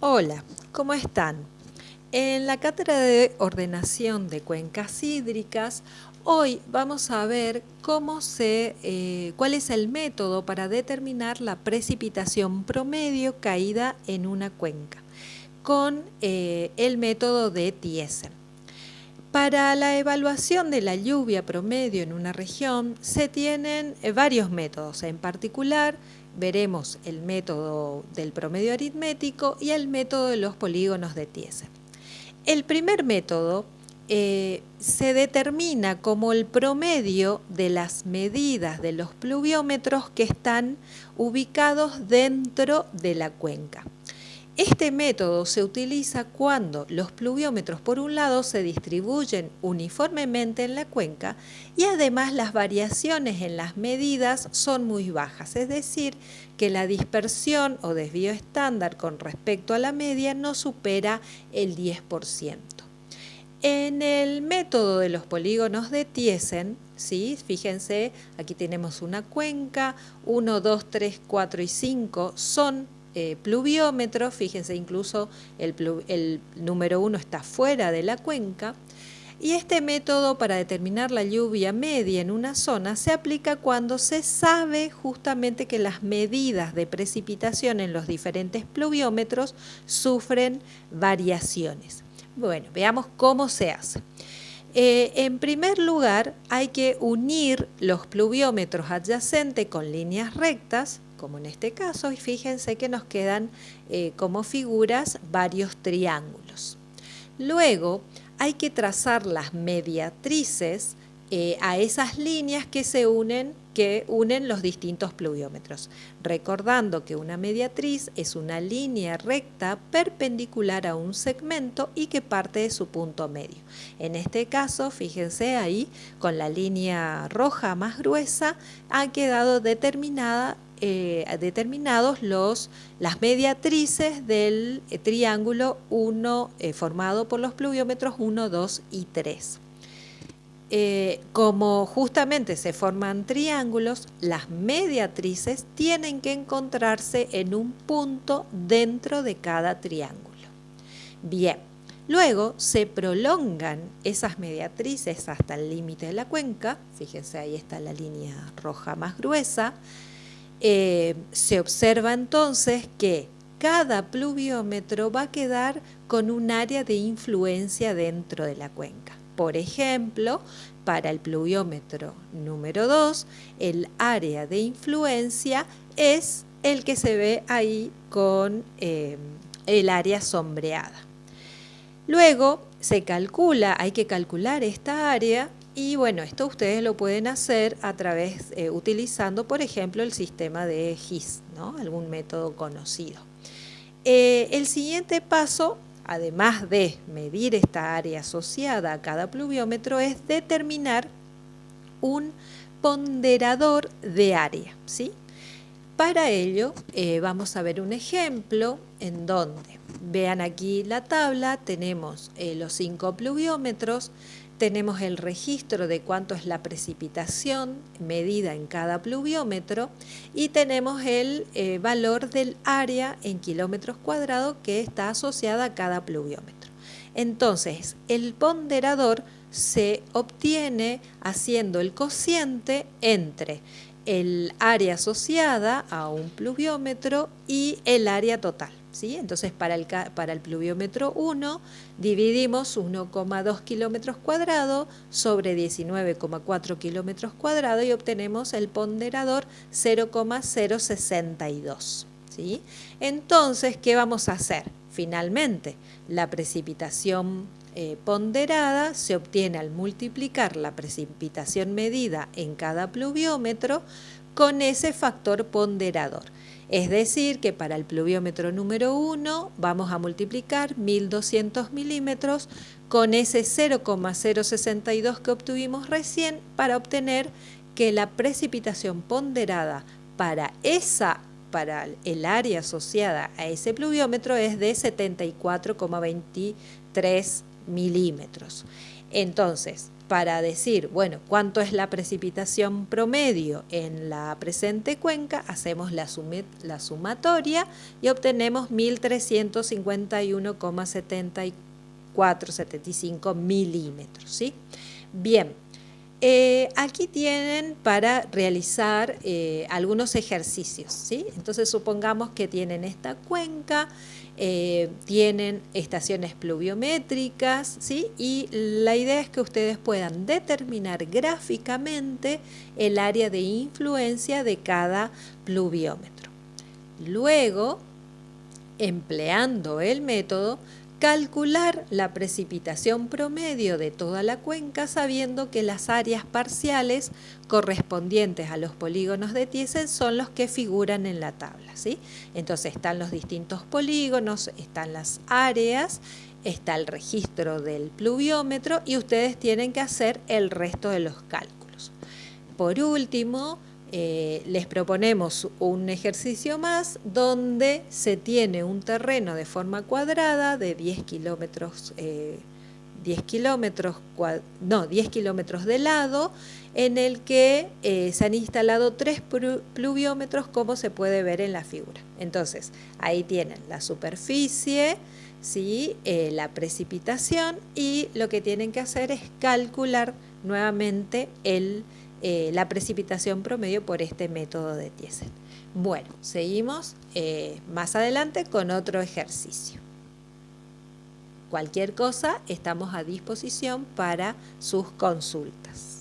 Hola, ¿cómo están? En la cátedra de ordenación de cuencas hídricas, hoy vamos a ver cuál es el método para determinar la precipitación promedio caída en una cuenca, con el método de Thiessen. Para la evaluación de la lluvia promedio en una región se tienen varios métodos. En particular, veremos el método del promedio aritmético y el método de los polígonos de Thiessen. El primer método se determina como el promedio de las medidas de los pluviómetros que están ubicados dentro de la cuenca. Este método se utiliza cuando los pluviómetros, por un lado, se distribuyen uniformemente en la cuenca y además las variaciones en las medidas son muy bajas, es decir, que la dispersión o desvío estándar con respecto a la media no supera el 10%. En el método de los polígonos de Thiessen, ¿sí? Fíjense, aquí tenemos una cuenca, 1, 2, 3, 4 y 5 son pluviómetros, fíjense incluso el número 1 está fuera de la cuenca, y este método para determinar la lluvia media en una zona se aplica cuando se sabe justamente que las medidas de precipitación en los diferentes pluviómetros sufren variaciones. Bueno, veamos cómo se hace. En primer lugar, hay que unir los pluviómetros adyacentes con líneas rectas, como en este caso, y fíjense que nos quedan como figuras varios triángulos. Luego, hay que trazar las mediatrices a esas líneas que unen los distintos pluviómetros, recordando que una mediatriz es una línea recta perpendicular a un segmento y que parte de su punto medio. En este caso, fíjense ahí, con la línea roja más gruesa, han quedado determinados las mediatrices del triángulo 1 formado por los pluviómetros 1, 2 y 3. Como justamente se forman triángulos, las mediatrices tienen que encontrarse en un punto dentro de cada triángulo. Bien, luego se prolongan esas mediatrices hasta el límite de la cuenca. Fíjense, ahí está la línea roja más gruesa. Se observa entonces que cada pluviómetro va a quedar con un área de influencia dentro de la cuenca. Por ejemplo, para el pluviómetro número 2, el área de influencia es el que se ve ahí con el área sombreada. Luego se calcula, hay que calcular esta área y bueno, esto ustedes lo pueden hacer a través, utilizando por ejemplo el sistema de GIS, ¿no? Algún método conocido. El siguiente paso, además de medir esta área asociada a cada pluviómetro, es determinar un ponderador de área, ¿sí? Para ello vamos a ver un ejemplo en donde, vean aquí la tabla, tenemos los 5 pluviómetros, tenemos el registro de cuánto es la precipitación medida en cada pluviómetro y tenemos el valor del área en kilómetros cuadrados que está asociada a cada pluviómetro. Entonces, el ponderador se obtiene haciendo el cociente entre el área asociada a un pluviómetro y el área total, ¿sí? Entonces, para el pluviómetro 1 dividimos 1,2 kilómetros cuadrados sobre 19,4 kilómetros cuadrados y obtenemos el ponderador 0,062, ¿sí? Entonces, ¿qué vamos a hacer? Finalmente, la precipitación ponderada se obtiene al multiplicar la precipitación medida en cada pluviómetro con ese factor ponderador. Es decir, que para el pluviómetro número 1 vamos a multiplicar 1200 milímetros con ese 0,062 que obtuvimos recién para obtener que la precipitación ponderada para el área asociada a ese pluviómetro es de 74,23 milímetros. Entonces, para decir, bueno, cuánto es la precipitación promedio en la presente cuenca, hacemos la sumatoria y obtenemos 1351,7475 milímetros, ¿sí? Bien, aquí tienen para realizar algunos ejercicios, ¿sí? Entonces supongamos que tienen esta cuenca, tienen estaciones pluviométricas, ¿sí? Y la idea es que ustedes puedan determinar gráficamente el área de influencia de cada pluviómetro. Luego, empleando el método, calcular la precipitación promedio de toda la cuenca sabiendo que las áreas parciales correspondientes a los polígonos de Thiessen son los que figuran en la tabla, ¿sí? Entonces están los distintos polígonos, están las áreas, está el registro del pluviómetro y ustedes tienen que hacer el resto de los cálculos. Por último, les proponemos un ejercicio más donde se tiene un terreno de forma cuadrada de 10 kilómetros de lado, en el que se han instalado 3 pluviómetros, como se puede ver en la figura. Entonces, ahí tienen la superficie, ¿sí? La precipitación, y lo que tienen que hacer es calcular nuevamente la precipitación promedio por este método de Thiessen. Bueno, seguimos más adelante con otro ejercicio. Cualquier cosa, estamos a disposición para sus consultas.